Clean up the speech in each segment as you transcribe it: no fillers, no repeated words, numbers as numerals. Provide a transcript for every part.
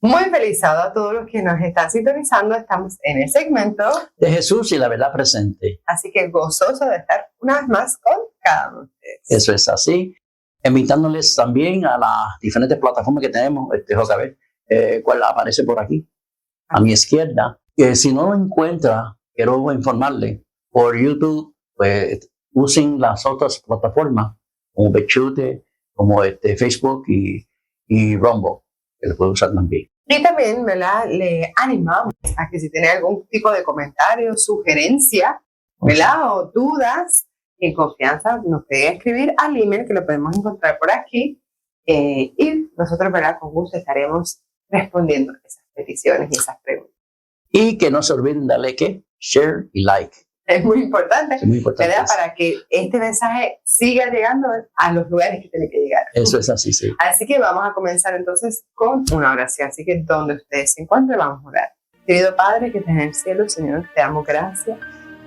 Muy feliz sábado a todos los que nos están sintonizando. Estamos en el segmento de Jesús y la verdad presente. Así que gozoso de estar una vez más con cada uno de ustedes. Eso es así. Invitándoles también a las diferentes plataformas que tenemos, JB, cuál aparece por aquí, a mi izquierda. Si no lo encuentra, quiero informarle, por YouTube, pues usen las otras plataformas, como Bechute, como Facebook y Rumble, que lo puede usar también. Y también, ¿verdad?, le animamos a que si tiene algún tipo de comentario, sugerencia, ¿verdad?, o dudas, en confianza nos puede escribir al email que lo podemos encontrar por aquí y nosotros, ¿verdad?, con gusto estaremos respondiendo esas peticiones y esas preguntas. Y que no se olviden darle share y like. Es muy importante, es muy importante, ¿verdad?, para que este mensaje siga llegando a los lugares que tiene que llegar. Eso es así, sí. Así que vamos a comenzar entonces con una oración. Así que donde ustedes se encuentren, vamos a orar. Querido Padre que estás en el cielo, Señor, te damos gracias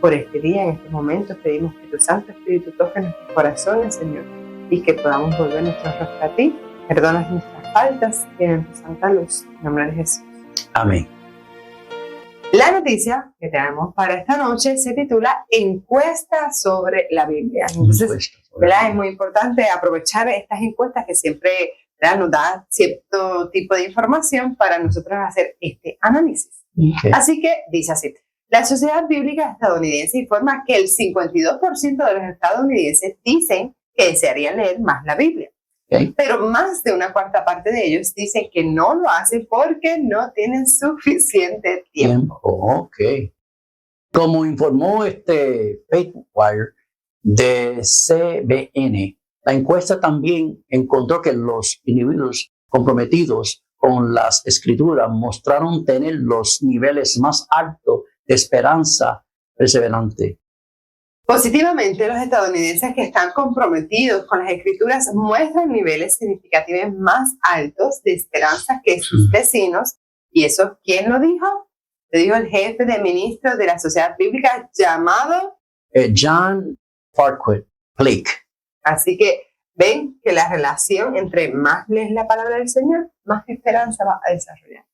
por este día, en estos momentos. Pedimos que tu Santo Espíritu toque nuestros corazones, Señor, y que podamos volver nuestros rostros a ti. Perdona nuestras faltas y en tu santa luz. En nombre de Jesús. Amén. La noticia que tenemos para esta noche se titula Encuesta sobre la Biblia. Entonces, ¿verdad?, es muy importante aprovechar estas encuestas que siempre, ¿verdad?, nos da cierto tipo de información para nosotros hacer este análisis. Okay. Así que dice así: la Sociedad Bíblica Estadounidense informa que el 52% de los estadounidenses dicen que desearían leer más la Biblia. Okay. Pero más de una cuarta parte de ellos dicen que no lo hacen porque no tienen suficiente tiempo. Ok. Como informó FaithWire de CBN, la encuesta también encontró que los individuos comprometidos con las escrituras mostraron tener los niveles más altos de esperanza perseverante. Positivamente, los estadounidenses que están comprometidos con las escrituras muestran niveles significativos más altos de esperanza que sus vecinos. ¿Y eso quién lo dijo? Lo dijo el jefe de ministros de la Sociedad Bíblica llamado John Farquhar Blake. Así que ven que la relación entre más lees la palabra del Señor, más esperanza va a desarrollar.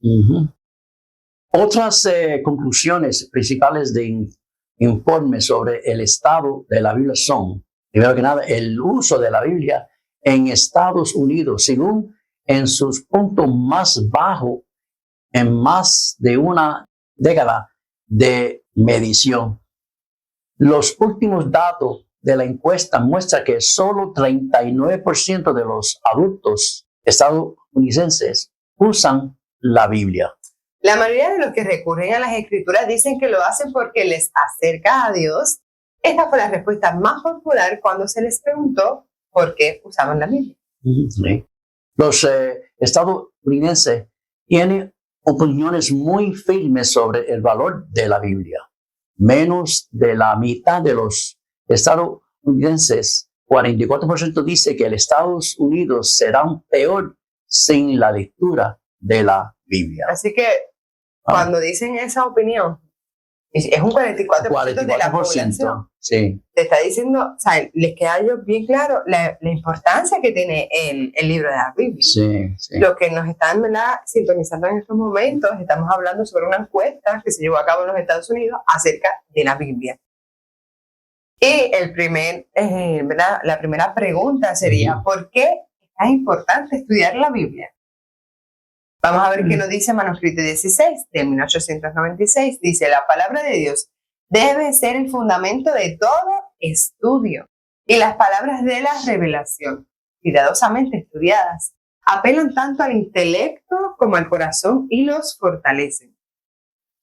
Otras conclusiones principales de informes sobre el estado de la Biblia son, primero que nada, el uso de la Biblia en Estados Unidos, según en sus puntos más bajos en más de una década de medición. Los últimos datos de la encuesta muestran que solo 39% de los adultos estadounidenses usan la Biblia. La mayoría de los que recurren a las escrituras dicen que lo hacen porque les acerca a Dios. Esta fue la respuesta más popular cuando se les preguntó por qué usaban la Biblia. Sí. Los estadounidenses tienen opiniones muy firmes sobre el valor de la Biblia. Menos de la mitad de los estadounidenses, 44%, dice que el Estados Unidos será peor sin la lectura de la Biblia. Así que cuando dicen esa opinión, es un 44% de la población. Sí. Te está diciendo, o sea, les queda bien claro la importancia que tiene el libro de la Biblia. Sí. Lo que nos están, ¿verdad?, sintonizando en estos momentos, estamos hablando sobre una encuesta que se llevó a cabo en los Estados Unidos acerca de la Biblia. Y la primera pregunta sería, ¿por qué es importante estudiar la Biblia? Vamos a ver qué nos dice Manuscrito 16 de 1896. Dice: la palabra de Dios debe ser el fundamento de todo estudio, y las palabras de la revelación, cuidadosamente estudiadas, apelan tanto al intelecto como al corazón y los fortalecen.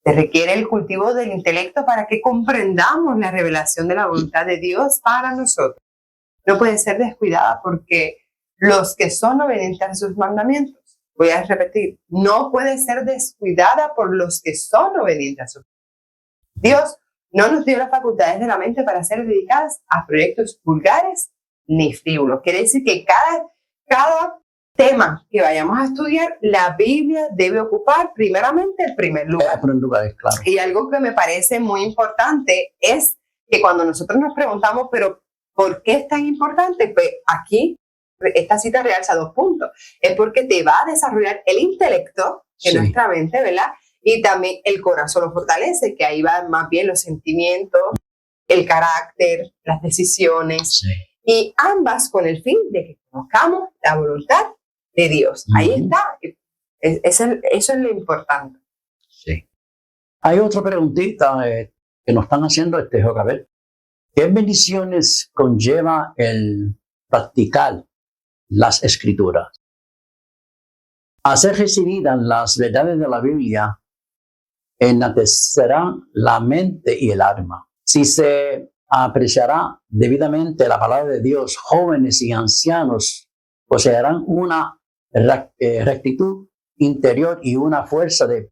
Se requiere el cultivo del intelecto para que comprendamos la revelación de la voluntad de Dios para nosotros. No puede ser descuidada porque los que son obedientes a sus mandamientos, voy a repetir, no puede ser descuidada por los que son obedientes a sus mandamientos. Dios no nos dio las facultades de la mente para ser dedicadas a proyectos vulgares ni frívolos. Quiere decir que cada tema que vayamos a estudiar, la Biblia debe ocupar primeramente el primer lugar. Claro. Y algo que me parece muy importante es que cuando nosotros nos preguntamos, pero ¿por qué es tan importante? Pues aquí esta cita realza 2 puntos. Es porque te va a desarrollar el intelecto que Sí. nuestra mente, ¿verdad? Y también el corazón lo fortalece, que ahí van más bien los sentimientos, el carácter, las decisiones, Sí. y ambas con el fin de que conozcamos la voluntad de Dios. Ahí Ujú. está. Eso es lo importante. Sí. Hay otra preguntita que nos están haciendo, Jocabet. ¿Qué bendiciones conlleva el practicar las escrituras? Hacer recibidas las verdades de la Biblia enaltecerán la mente y el alma. Si se apreciará debidamente la palabra de Dios, jóvenes y ancianos poseerán una rectitud interior y una fuerza de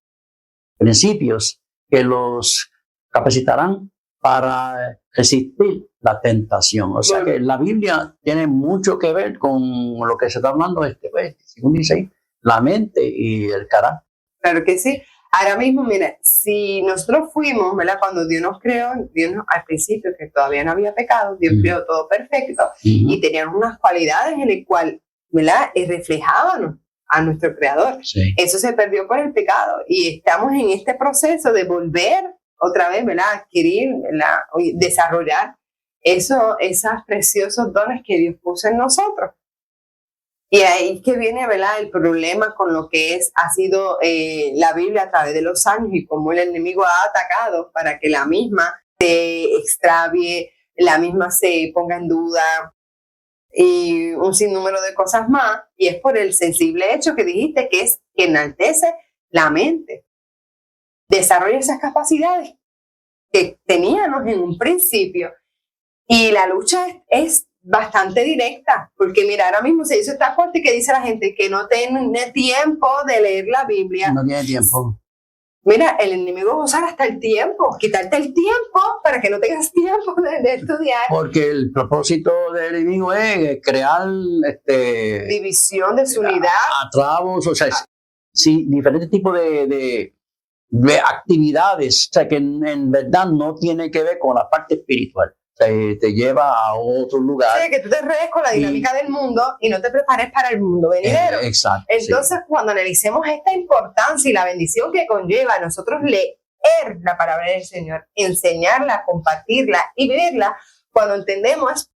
principios que los capacitarán para resistir la tentación. O sea que la Biblia tiene mucho que ver con lo que se está hablando, pues, según dice ahí, la mente y el carácter. Claro que sí. Ahora mismo, mira, si nosotros fuimos, ¿verdad? Cuando Dios nos creó, al principio, que todavía no había pecado, Dios creó todo perfecto y tenían unas cualidades en las cuales, ¿verdad? Reflejaban a nuestro Creador. Sí. Eso se perdió por el pecado y estamos en este proceso de volver otra vez, ¿verdad? Adquirir, ¿verdad? Desarrollar esos preciosos dones que Dios puso en nosotros. Y ahí que viene, ¿verdad? El problema con lo que ha sido la Biblia a través de los años y cómo el enemigo ha atacado para que la misma se extravie, la misma se ponga en duda y un sinnúmero de cosas más. Y es por el sensible hecho que dijiste, que es que enaltece la mente. Desarrolla esas capacidades que teníamos en un principio. Y la lucha es bastante directa, porque mira, ahora mismo se hizo esta corte que dice la gente que no tiene tiempo de leer la Biblia. No tiene tiempo. Mira, el enemigo va a usar hasta el tiempo, quitarte el tiempo para que no tengas tiempo de estudiar. Porque el propósito del enemigo es crear División, desunidad. Atravos, o sea, sí, diferentes tipos de actividades, o sea, que en verdad no tiene que ver con la parte espiritual. Te lleva a otro lugar. Sí, que tú te enredes con la dinámica del mundo y no te prepares para el mundo venidero. Exacto. Entonces, cuando analicemos esta importancia y la bendición que conlleva a nosotros leer la palabra del Señor, enseñarla, compartirla y vivirla, cuando entendemos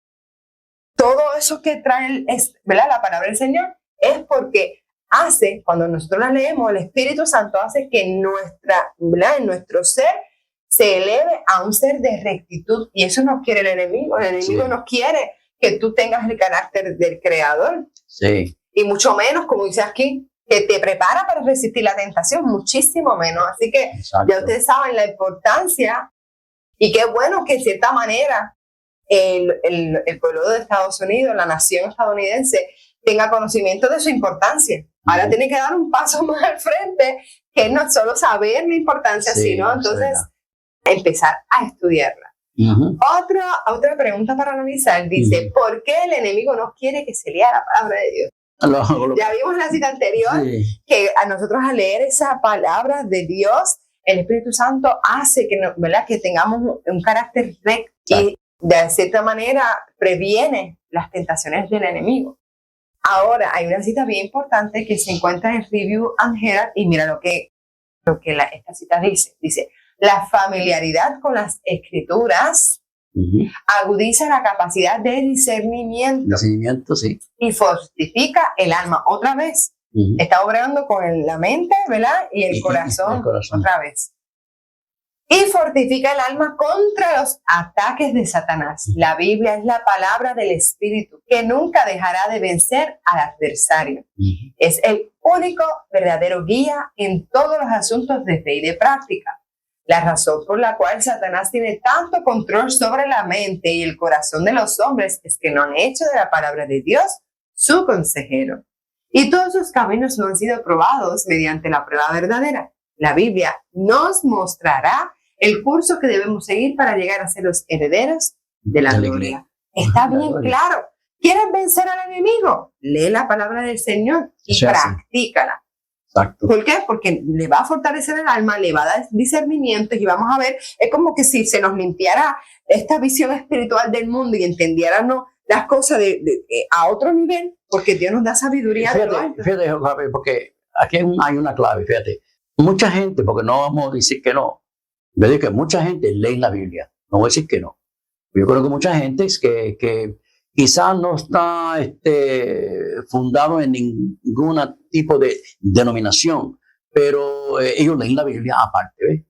todo eso que trae, ¿verdad? La palabra del Señor, es porque cuando nosotros la leemos, el Espíritu Santo hace que en nuestro ser se eleve a un ser de rectitud, y eso nos quiere el enemigo. El enemigo nos quiere que tú tengas el carácter del Creador. Sí. Y mucho menos, como dice aquí, que te prepara para resistir la tentación, muchísimo menos. Así que Exacto. ya ustedes saben la importancia, y qué bueno que en cierta manera el pueblo de Estados Unidos, la nación estadounidense, tenga conocimiento de su importancia. Ahora tiene que dar un paso más al frente, que no solo saber la importancia, sino entonces empezar a estudiarla. Otra pregunta para analizar, dice, ¿por qué el enemigo no quiere que se lea la palabra de Dios? Ya vimos en la cita anterior que a nosotros al leer esa palabra de Dios, el Espíritu Santo hace que, ¿verdad? Que tengamos un carácter recto y de cierta manera previene las tentaciones del enemigo. Ahora, hay una cita bien importante que se encuentra en Review and Herald, y mira lo que esta cita dice. Dice, la familiaridad con las escrituras agudiza la capacidad de discernimiento. Y fortifica el alma. Otra vez, está obrando con la mente, ¿verdad? Y el corazón. Otra vez. Y fortifica el alma contra los ataques de Satanás. La Biblia es la palabra del Espíritu que nunca dejará de vencer al adversario. Es el único verdadero guía en todos los asuntos de fe y de práctica. La razón por la cual Satanás tiene tanto control sobre la mente y el corazón de los hombres es que no han hecho de la palabra de Dios su consejero. Y todos sus caminos no han sido probados mediante la prueba verdadera. La Biblia nos mostrará el curso que debemos seguir para llegar a ser los herederos de la gloria. Está bien claro. ¿Quieres vencer al enemigo? Lee la palabra del Señor y practícala. Exacto. ¿Por qué? Porque le va a fortalecer el alma, le va a dar discernimiento, y vamos a ver, es como que si se nos limpiara esta visión espiritual del mundo y entendiéramos las cosas a otro nivel, porque Dios nos da sabiduría. Fíjate, porque aquí hay una clave, fíjate. Mucha gente, porque no vamos a decir que no, yo digo que mucha gente lee la Biblia, no voy a decir que no. Yo creo que mucha gente es que quizás no está fundado en ningún tipo de denominación, pero ellos leen la Biblia aparte.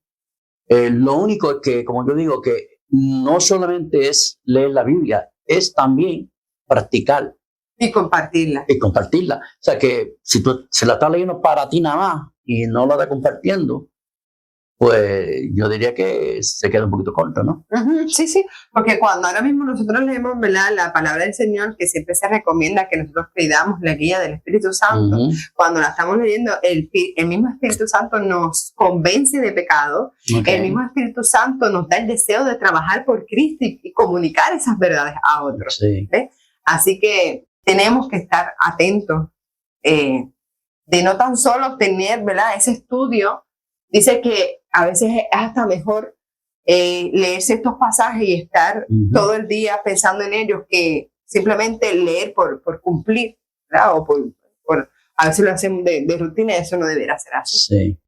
Lo único es que, como yo digo, que no solamente es leer la Biblia, es también practicar. Y compartirla. Y compartirla. O sea que si tú se la estás leyendo para ti nada más y no la estás compartiendo, pues yo diría que se queda un poquito corto, ¿no? Sí, sí, porque cuando ahora mismo nosotros leemos, ¿verdad?, la palabra del Señor, que siempre se recomienda que nosotros pidamos la guía del Espíritu Santo, cuando la estamos leyendo, el mismo Espíritu Santo nos convence de pecado, el mismo Espíritu Santo nos da el deseo de trabajar por Cristo y comunicar esas verdades a otros. Sí. Así que tenemos que estar atentos de no tan solo tener, ¿verdad?, ese estudio. Dice que a veces es hasta mejor leerse estos pasajes y estar todo el día pensando en ellos que simplemente leer por cumplir, ¿verdad? O a veces lo hacemos de rutina y eso no debería ser así. Sí.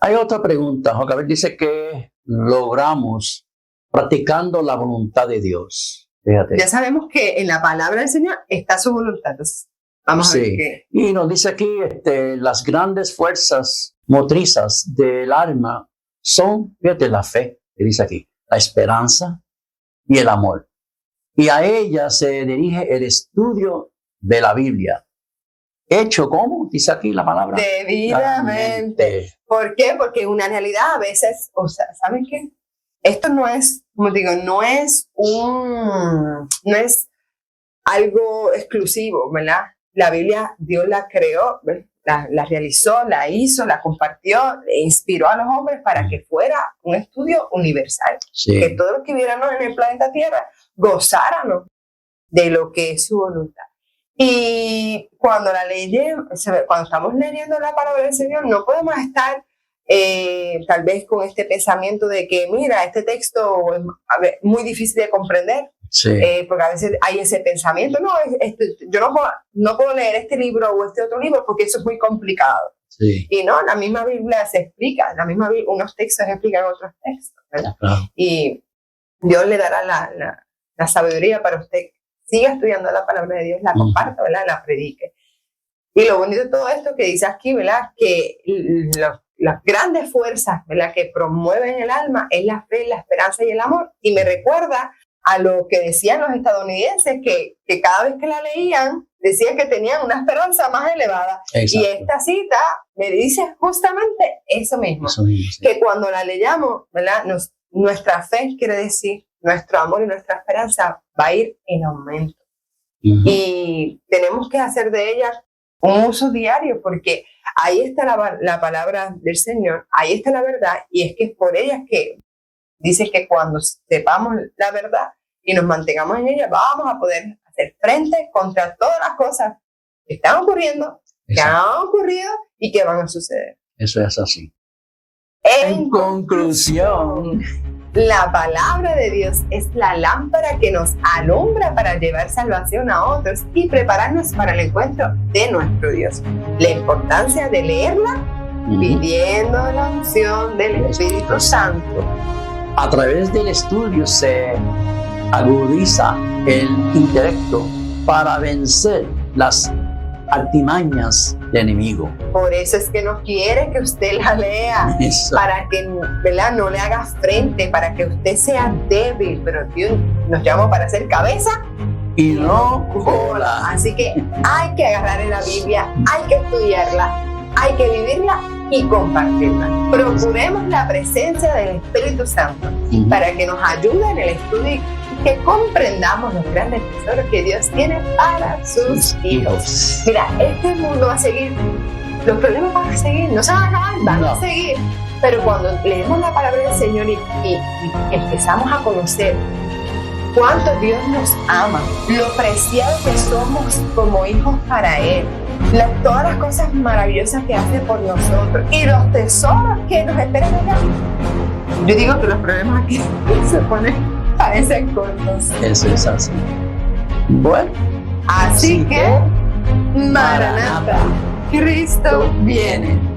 Hay otra pregunta. Jocabel dice que logramos practicando la voluntad de Dios. Fíjate. Ya sabemos que en la palabra del Señor está su voluntad. Entonces, vamos a ver qué. Y nos dice aquí las grandes fuerzas motrizas del alma son, fíjate, la fe, que dice aquí, la esperanza y el amor. Y a ella se dirige el estudio de la Biblia. Hecho, ¿cómo? Dice aquí la palabra. Debidamente. ¿Por qué? Porque una realidad a veces, o sea, ¿saben qué? Esto no es, como digo, no es algo exclusivo, ¿verdad? La Biblia, Dios la creó, ¿verdad? La realizó, la hizo, la compartió, le inspiró a los hombres para que fuera un estudio universal. Sí. Que todos los que viéramos en el planeta Tierra gozáramos de lo que es su voluntad. Y cuando cuando estamos leyendo la palabra del Señor, no podemos estar tal vez con este pensamiento de que, mira, este texto es muy difícil de comprender. Sí. Porque a veces hay ese pensamiento, yo no puedo leer este libro o este otro libro porque eso es muy complicado. Sí. Y no, la misma Biblia se explica, unos textos explican otros textos, ¿verdad? Claro. Y Dios le dará la sabiduría para usted. Siga estudiando la palabra de Dios, la comparta, ¿verdad? La predique. Y lo bonito de todo esto que dice aquí, ¿verdad? Que las grandes fuerzas, ¿verdad?, que promueven el alma es la fe, la esperanza y el amor. Y me recuerda a lo que decían los estadounidenses, que cada vez que la leían, decían que tenían una esperanza más elevada. Exacto. Y esta cita me dice justamente eso mismo. Sí. Que cuando la leamos, ¿verdad?, nuestra fe, quiere decir, nuestro amor y nuestra esperanza va a ir en aumento. Y tenemos que hacer de ella un uso diario, porque ahí está la palabra del Señor, ahí está la verdad, y es que es por ella que dice que cuando sepamos la verdad y nos mantengamos en ella, vamos a poder hacer frente contra todas las cosas que están ocurriendo, que han ocurrido y que van a suceder. Eso es así. En conclusión, la palabra de Dios es la lámpara que nos alumbra para llevar salvación a otros y prepararnos para el encuentro de nuestro Dios. La importancia de leerla pidiendo la unción del Espíritu Santo. A través del estudio se agudiza el intelecto para vencer las artimañas del enemigo. Por eso es que no quiere que usted la lea, para que, ¿verdad?, no le haga frente, para que usted sea débil, pero Dios nos llamó para ser cabeza y no cola. Así que hay que agarrar en la Biblia, hay que estudiarla, hay que vivirla y compartirla. Procuremos la presencia del Espíritu Santo para que nos ayude en el estudio y que comprendamos los grandes tesoros que Dios tiene para sus hijos. Mira, este mundo va a seguir, los problemas van a seguir, no se van a acabar, van a seguir. Pero cuando leemos la palabra del Señor y empezamos a conocer cuánto Dios nos ama, lo preciado que somos como hijos para Él, todas las cosas maravillosas que hace por nosotros y los tesoros que nos esperan allá. Yo digo que los problemas aquí parecen cortos. Eso es así. Bueno. Así que, Maranatha. Cristo viene.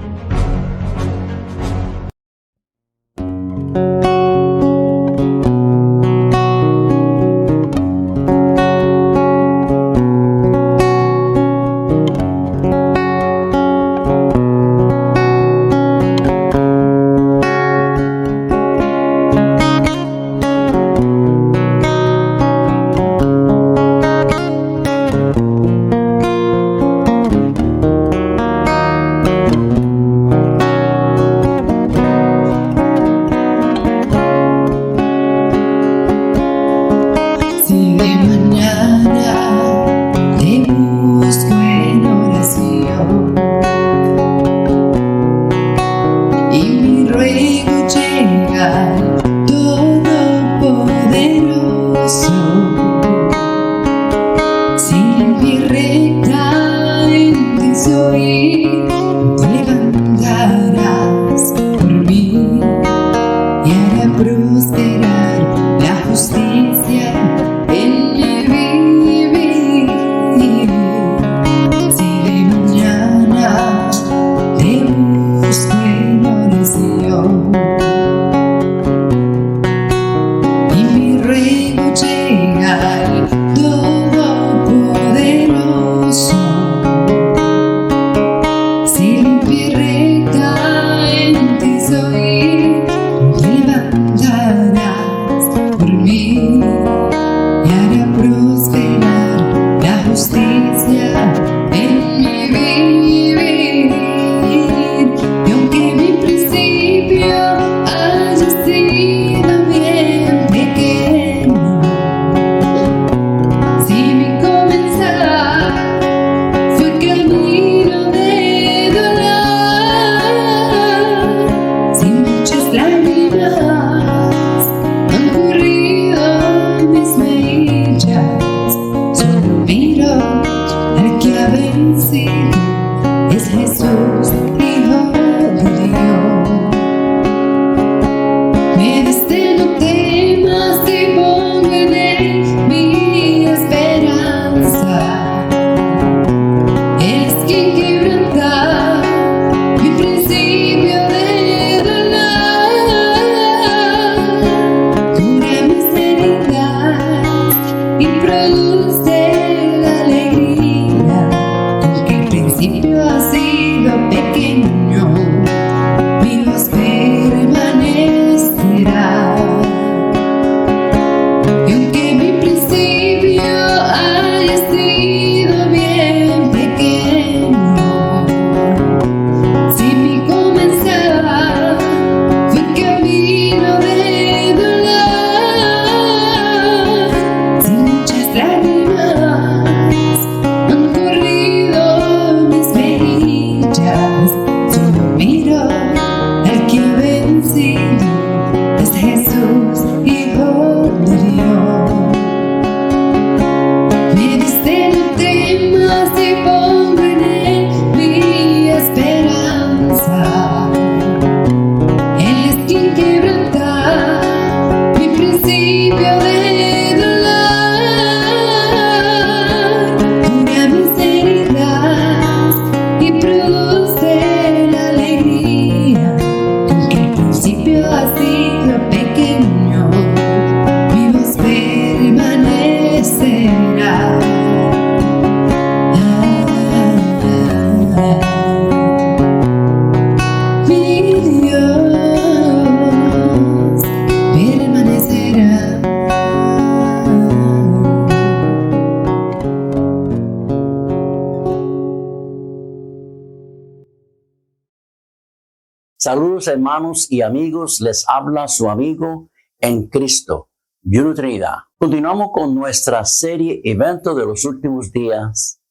Saludos hermanos y amigos, les habla su amigo en Cristo, Juno Trinidad. Continuamos con nuestra serie Evento de los Últimos Días,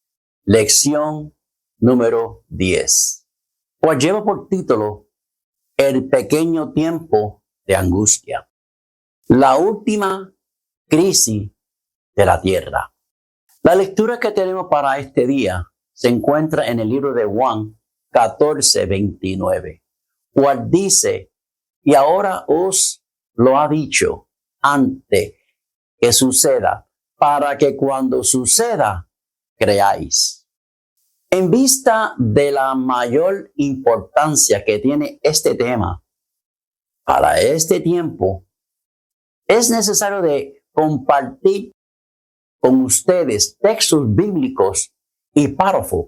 lección número 10. Pues lleva por título El pequeño tiempo de angustia. La última crisis de la tierra. La lectura que tenemos para este día se encuentra en el libro de Juan 14:29. Cual dice, y ahora os lo ha dicho antes que suceda, para que cuando suceda, creáis. En vista de la mayor importancia que tiene este tema para este tiempo, es necesario de compartir con ustedes textos bíblicos y párrafos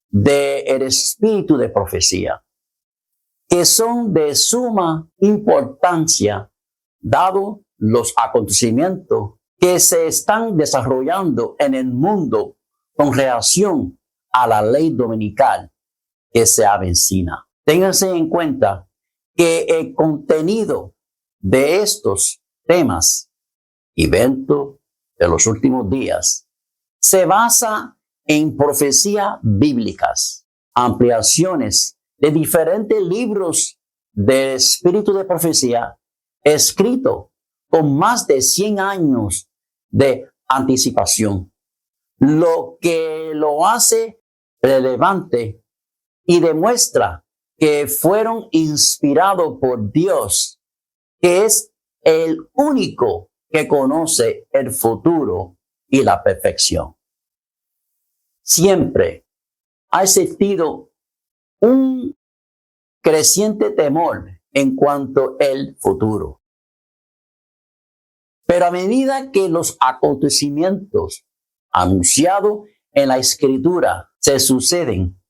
del espíritu de profecía, que son de suma importancia dado los acontecimientos que se están desarrollando en el mundo con relación a la ley dominical que se avecina. Ténganse en cuenta que el contenido de estos temas, eventos de los últimos días, se basa en profecías bíblicas, ampliaciones de diferentes libros del espíritu de profecía escrito con más de 100 años de anticipación, lo que lo hace relevante y demuestra que fueron inspirados por Dios, que es el único que conoce el futuro y la perfección. Siempre ha existido un creciente temor en cuanto al futuro. Pero a medida que los acontecimientos anunciados en la Escritura se suceden,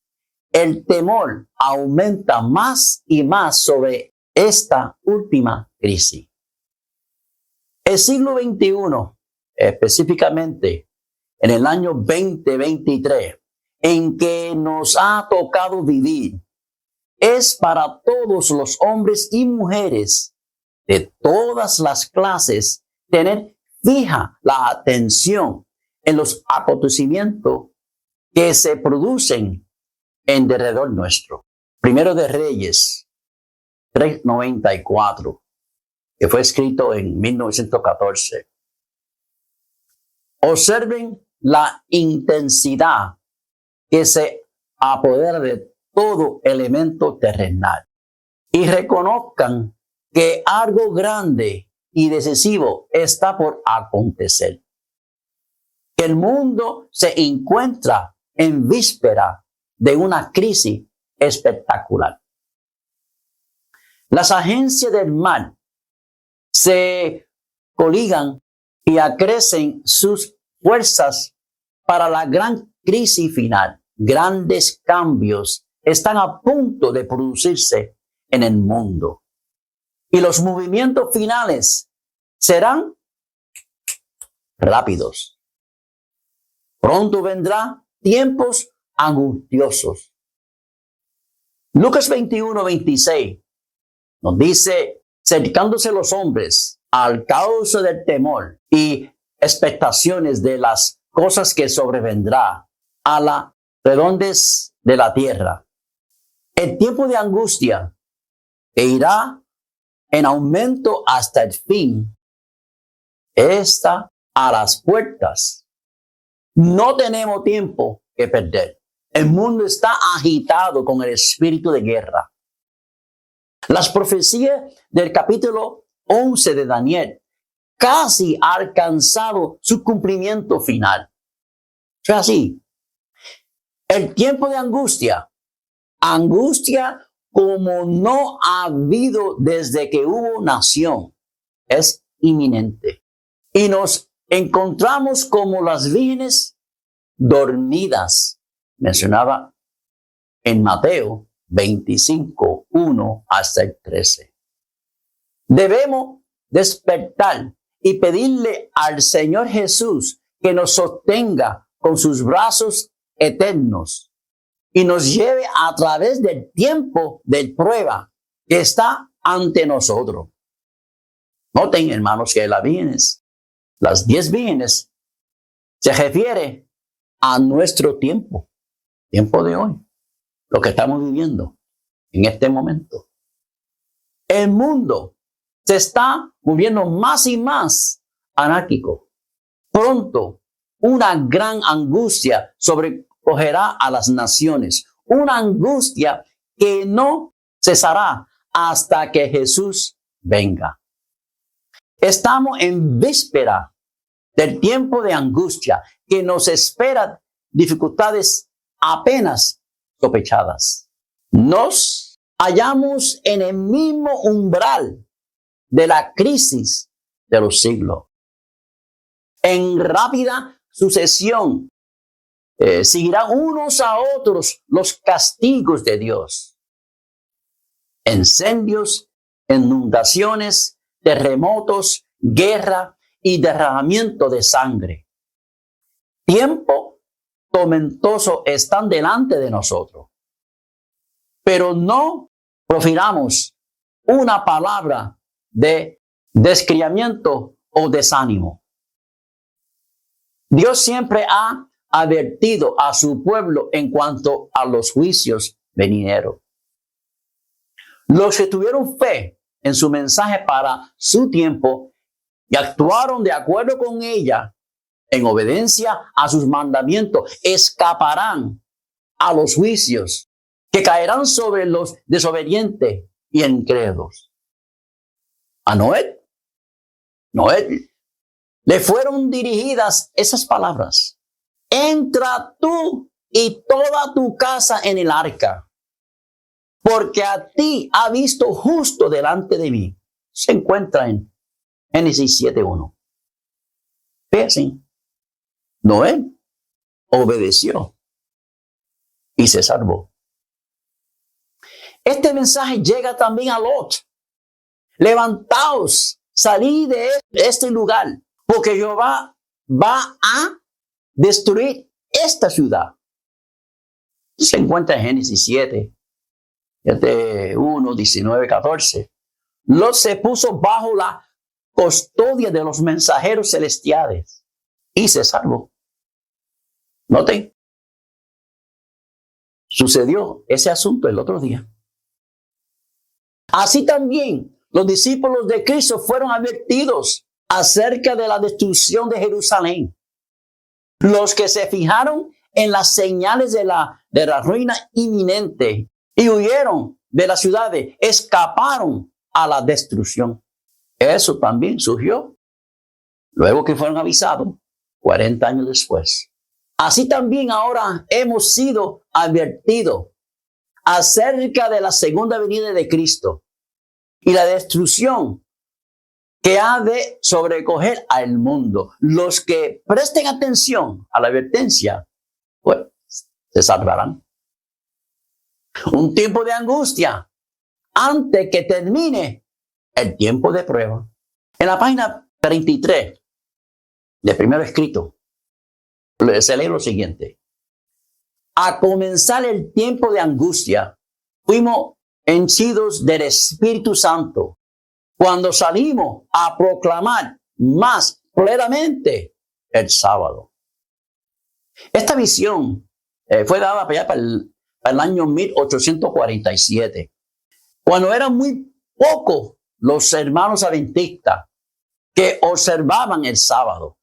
el temor aumenta más y más sobre esta última crisis. El siglo XXI, específicamente en el año 2023, en que nos ha tocado vivir, es para todos los hombres y mujeres de todas las clases tener fija la atención en los acontecimientos que se producen en derredor nuestro. Primero de Reyes 3:94, que fue escrito en 1914. Observen la intensidad que se apodera de todo elemento terrenal y reconozcan que algo grande y decisivo está por acontecer. El mundo se encuentra en víspera de una crisis espectacular. Las agencias del mal se coligan y acrecen sus fuerzas para la gran crisis final. Grandes cambios están a punto de producirse en el mundo. Y los movimientos finales serán rápidos. Pronto vendrán tiempos angustiosos. Lucas 21:26 nos dice, cercándose los hombres al causa del temor y expectaciones de las cosas que sobrevendrá a la redondez de la tierra. El tiempo de angustia que irá en aumento hasta el fin está a las puertas. No tenemos tiempo que perder. El mundo está agitado con el espíritu de guerra. Las profecías del capítulo 11 de Daniel casi ha alcanzado su cumplimiento final. Es así. El tiempo de angustia como no ha habido desde que hubo nación, es inminente. Y nos encontramos como las vírgenes dormidas, mencionaba en Mateo 25:1 hasta el 13. Debemos despertar y pedirle al Señor Jesús que nos sostenga con sus brazos eternos y nos lleve a través del tiempo de prueba que está ante nosotros. Noten, hermanos, que las 10 vírgenes, se refiere a nuestro tiempo de hoy, lo que estamos viviendo en este momento. El mundo se está moviendo más y más anárquico. Pronto, una gran angustia sobrecogerá a las naciones, una angustia que no cesará hasta que Jesús venga. Estamos en víspera del tiempo de angustia que nos espera dificultades apenas sospechadas. Nos hallamos en el mismo umbral de la crisis de los siglos. En rápida sucesión seguirán unos a otros los castigos de Dios. Incendios, inundaciones, terremotos, guerra y derramamiento de sangre. Tiempo tormentoso están delante de nosotros. Pero no profiramos una palabra de descriamiento o desánimo. Dios siempre ha advertido a su pueblo en cuanto a los juicios venideros. Los que tuvieron fe en su mensaje para su tiempo y actuaron de acuerdo con ella, en obediencia a sus mandamientos, escaparán a los juicios que caerán sobre los desobedientes y incrédulos. A Noé le fueron dirigidas esas palabras: entra tú y toda tu casa en el arca, porque a ti ha visto justo delante de mí. Se encuentra en Génesis 7:1. Fíjense, Noé obedeció y se salvó. Este mensaje llega también a Lot. Levantaos, salid de este lugar, porque Jehová va a destruir esta ciudad. Se encuentra en Génesis 7, 1, 19, 14. Lot se puso bajo la custodia de los mensajeros celestiales y se salvó. Noten, sucedió ese asunto el otro día. Así también los discípulos de Cristo fueron advertidos acerca de la destrucción de Jerusalén. Los que se fijaron en las señales de la ruina inminente y huyeron de las ciudades, escaparon a la destrucción. Eso también surgió luego que fueron avisados 40 años después. Así también ahora hemos sido advertidos acerca de la segunda venida de Cristo y la destrucción que ha de sobrecoger al mundo. Los que presten atención a la advertencia, pues, se salvarán. Un tiempo de angustia antes que termine el tiempo de prueba. En la página 33 de Primero Escrito, se lee lo siguiente: a comenzar el tiempo de angustia, fuimos henchidos del Espíritu Santo cuando salimos a proclamar más plenamente el sábado. Esta visión fue dada para el año 1847, cuando eran muy pocos los hermanos adventistas que observaban el sábado.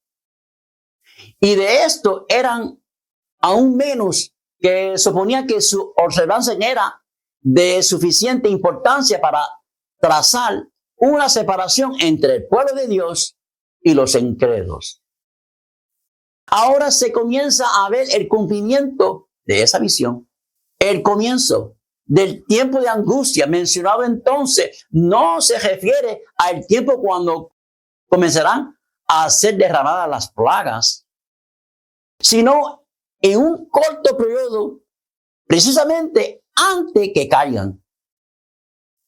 Y de esto eran aún menos que suponía que su observancia era de suficiente importancia para trazar una separación entre el pueblo de Dios y los incrédulos. Ahora se comienza a ver el cumplimiento de esa visión. El comienzo del tiempo de angustia mencionado entonces no se refiere al tiempo cuando comenzarán a ser derramadas las plagas, sino en un corto periodo, precisamente antes que caigan.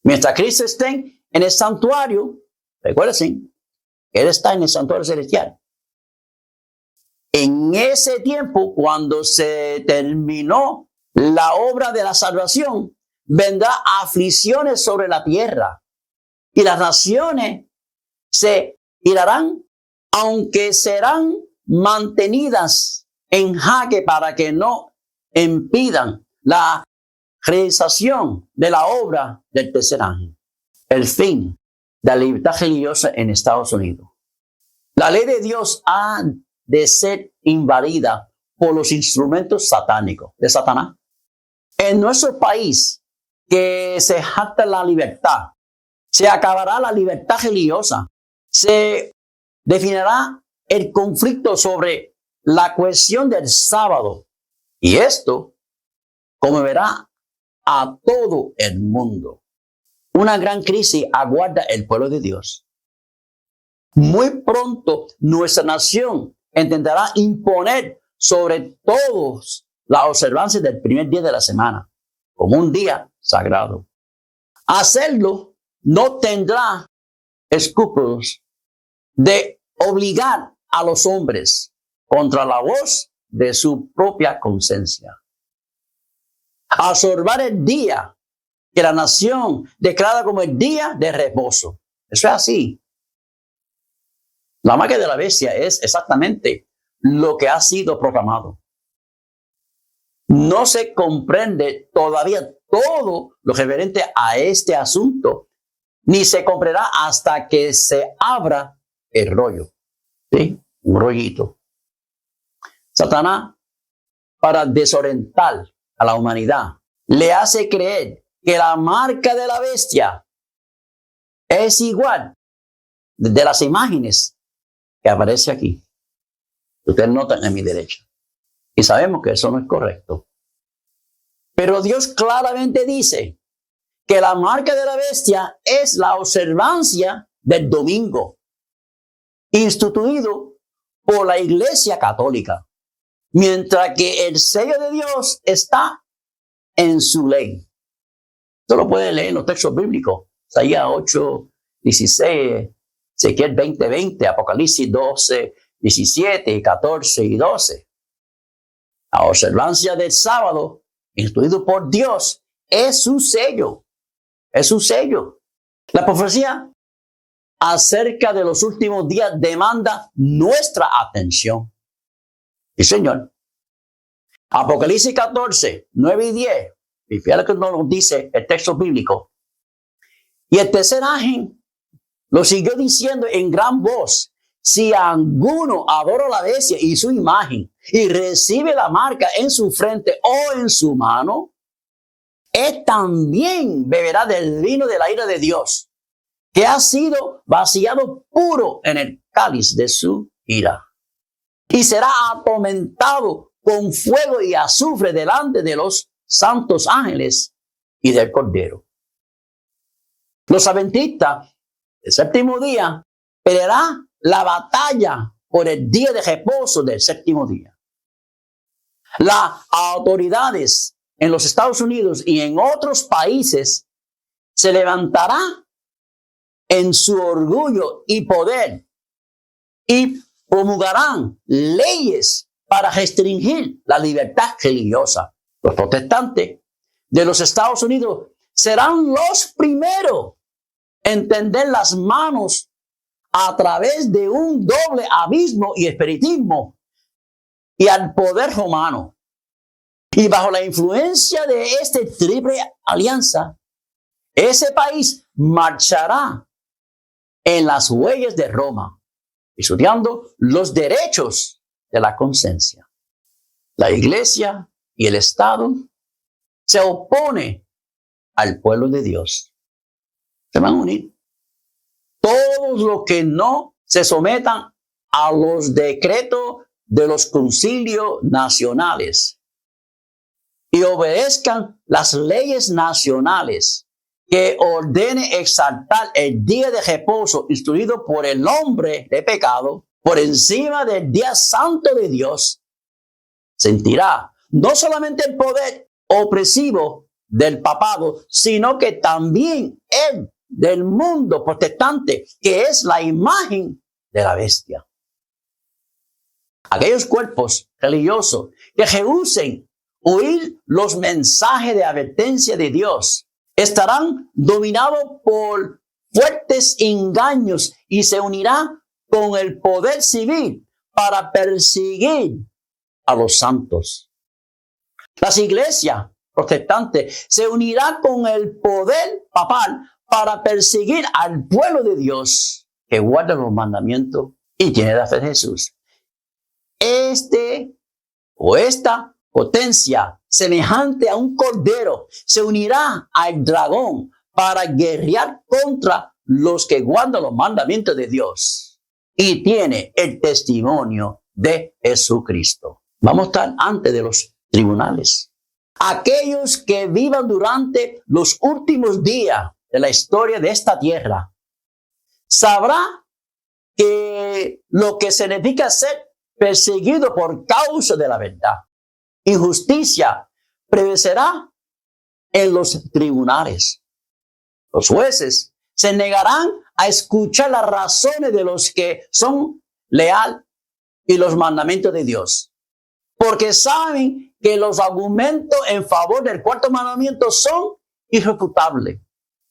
Mientras Cristo esté en el santuario, recuérdense, Él está en el santuario celestial. En ese tiempo, cuando se terminó la obra de la salvación, vendrá aflicciones sobre la tierra y las naciones se irarán, aunque serán mantenidas en jaque para que no impidan la realización de la obra del tercer ángel. El fin de la libertad religiosa en Estados Unidos. La ley de Dios ha de ser invadida por los instrumentos satánicos de Satanás. En nuestro país, que se jacta la libertad, se acabará la libertad religiosa, se definirá el conflicto sobre la cuestión del sábado. Y esto conmoverá a todo el mundo. Una gran crisis aguarda el pueblo de Dios. Muy pronto nuestra nación intentará imponer sobre todos la observancia del primer día de la semana como un día sagrado. Hacerlo no tendrá escrúpulos de obligar a los hombres contra la voz de su propia conciencia a observar el día que la nación declara como el día de reposo. Eso es así. La marca de la bestia es exactamente lo que ha sido proclamado. No se comprende todavía todo lo referente a este asunto, ni se comprenderá hasta que se abra el rollo. ¿Sí? Un rollito. Satanás, para desorientar a la humanidad, le hace creer que la marca de la bestia es igual de las imágenes que aparece aquí. Ustedes notan en mi derecha. Y sabemos que eso no es correcto. Pero Dios claramente dice que la marca de la bestia es la observancia del domingo, instituido por la Iglesia Católica, mientras que el sello de Dios está en su ley. Esto lo pueden leer en los textos bíblicos. Isaías 8, 16, Ezequiel 20, 20, Apocalipsis 12, 17, 14 y 12. La observancia del sábado, instituido por Dios, es su sello. Es su sello. La profecía acerca de los últimos días demanda nuestra atención. Sí, Señor. Apocalipsis 14, 9 y 10. Y fíjate que nos dice el texto bíblico. Y el tercer ángel lo siguió diciendo en gran voz: si alguno adora a la bestia y su imagen y recibe la marca en su frente o en su mano, él también beberá del vino de la ira de Dios, que ha sido vaciado puro en el cáliz de su ira. Y será atormentado con fuego y azufre delante de los santos ángeles y del Cordero. Los adventistas, el séptimo día, peleará la batalla por el día de reposo del séptimo día. Las autoridades en los Estados Unidos y en otros países se levantarán en su orgullo y poder y promulgarán leyes para restringir la libertad religiosa. Los protestantes de los Estados Unidos serán los primeros en tender las manos a través de un doble abismo y espiritismo y al poder romano. Y bajo la influencia de esta triple alianza, ese país marchará en las huellas de Roma, estudiando los derechos de la conciencia. La iglesia y el Estado se oponen al pueblo de Dios. Se van a unir. Todos los que no se sometan a los decretos de los concilios nacionales y obedezcan las leyes nacionales que ordene exaltar el día de reposo instituido por el hombre de pecado por encima del día santo de Dios, sentirá no solamente el poder opresivo del papado, sino que también el del mundo protestante, que es la imagen de la bestia. Aquellos cuerpos religiosos que rehúsen oír los mensajes de advertencia de Dios estarán dominados por fuertes engaños y se unirán con el poder civil para perseguir a los santos. Las iglesias protestantes se unirán con el poder papal para perseguir al pueblo de Dios que guarda los mandamientos y tiene la fe en Jesús. Esta potencia semejante a un cordero se unirá al dragón para guerrear contra los que guardan los mandamientos de Dios y tiene el testimonio de Jesucristo. Vamos a estar ante de los tribunales. Aquellos que vivan durante los últimos días de la historia de esta tierra sabrá que lo que significa ser perseguido por causa de la verdad. Injusticia prevalecerá en los tribunales. Los jueces se negarán a escuchar las razones de los que son leales y los mandamientos de Dios, porque saben que los argumentos en favor del cuarto mandamiento son irrefutables.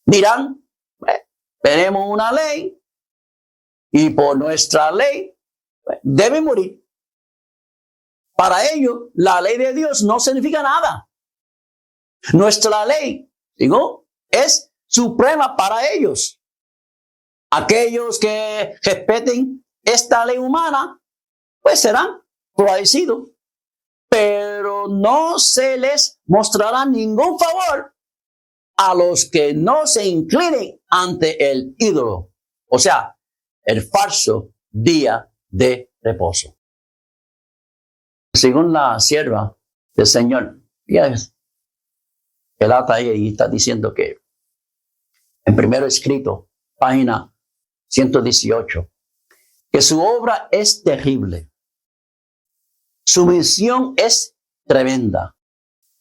Dirán, tenemos una ley y por nuestra ley debe morir. Para ellos, la ley de Dios no significa nada. Nuestra ley, digo, es suprema para ellos. Aquellos que respeten esta ley humana, pues serán favorecidos. Pero no se les mostrará ningún favor a los que no se inclinen ante el ídolo, o sea, el falso día de reposo. Según la sierva del Señor, ya el ata ahí está diciendo que en primero escrito, página 118, que su obra es terrible. Su misión es tremenda.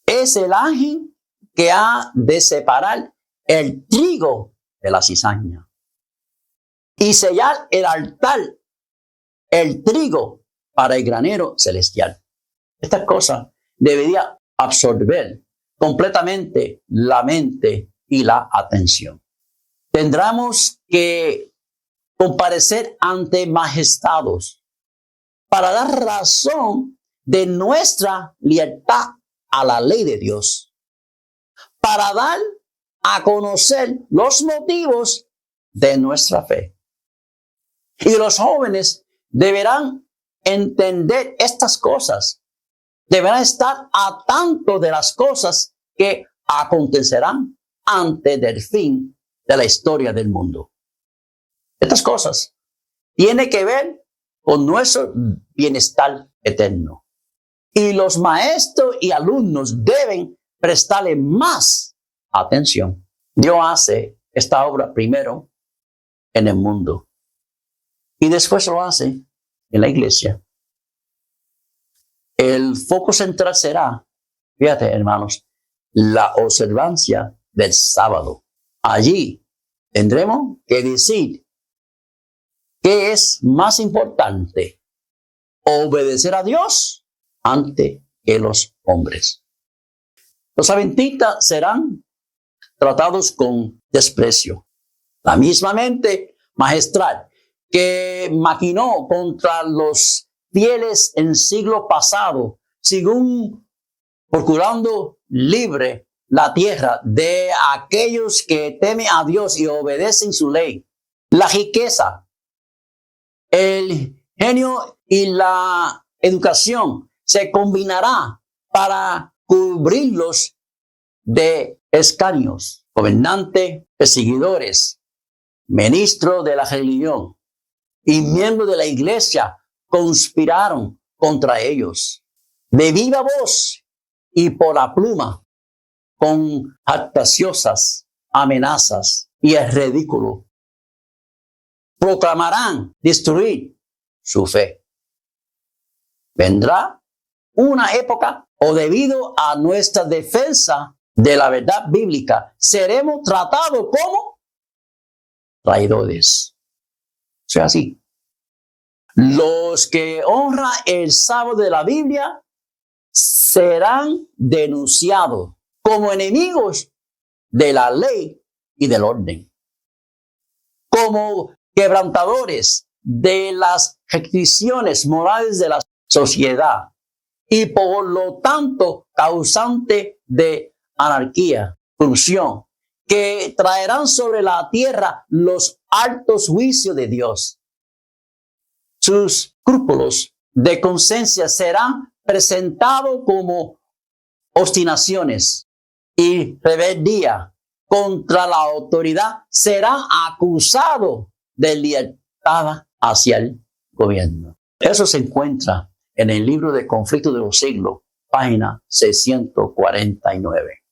Es el ángel que ha de separar el trigo de la cizaña y sellar el altar, el trigo para el granero celestial. Esta cosa debería absorber completamente la mente y la atención. Tendremos que comparecer ante majestados para dar razón de nuestra lealtad a la ley de Dios, para dar a conocer los motivos de nuestra fe. Y los jóvenes deberán entender estas cosas, deberán estar a tanto de las cosas que acontecerán antes del fin de la historia del mundo. Estas cosas tienen que ver con nuestro bienestar eterno. Y los maestros y alumnos deben prestarle más atención. Dios hace esta obra primero en el mundo y después lo hace en la iglesia. El foco central será, fíjate hermanos, la observancia del sábado. Allí tendremos que decir qué es más importante, obedecer a Dios antes que los hombres. Los adventistas serán tratados con desprecio. La misma mente magistral que maquinó contra los fieles en siglo pasado, según procurando libre la tierra de aquellos que temen a Dios y obedecen su ley. La riqueza, el genio y la educación se combinará para cubrirlos de escarnios. Gobernantes, perseguidores, ministros de la religión y miembros de la iglesia conspiraron contra ellos. De viva voz y por la pluma, con jactanciosas amenazas y el ridículo, proclamarán destruir su fe. Vendrá una época o debido a nuestra defensa de la verdad bíblica, seremos tratados como traidores. O sea, así. Los que honran el sábado de la Biblia serán denunciados como enemigos de la ley y del orden, como quebrantadores de las restricciones morales de la sociedad y por lo tanto causante de anarquía, corrupción, que traerán sobre la tierra los altos juicios de Dios. Sus escrúpulos de conciencia serán presentados como obstinaciones y rebeldía contra la autoridad, serán acusados de lealtad hacia el gobierno. Eso se encuentra en el libro de Conflicto de los Siglos, página 649.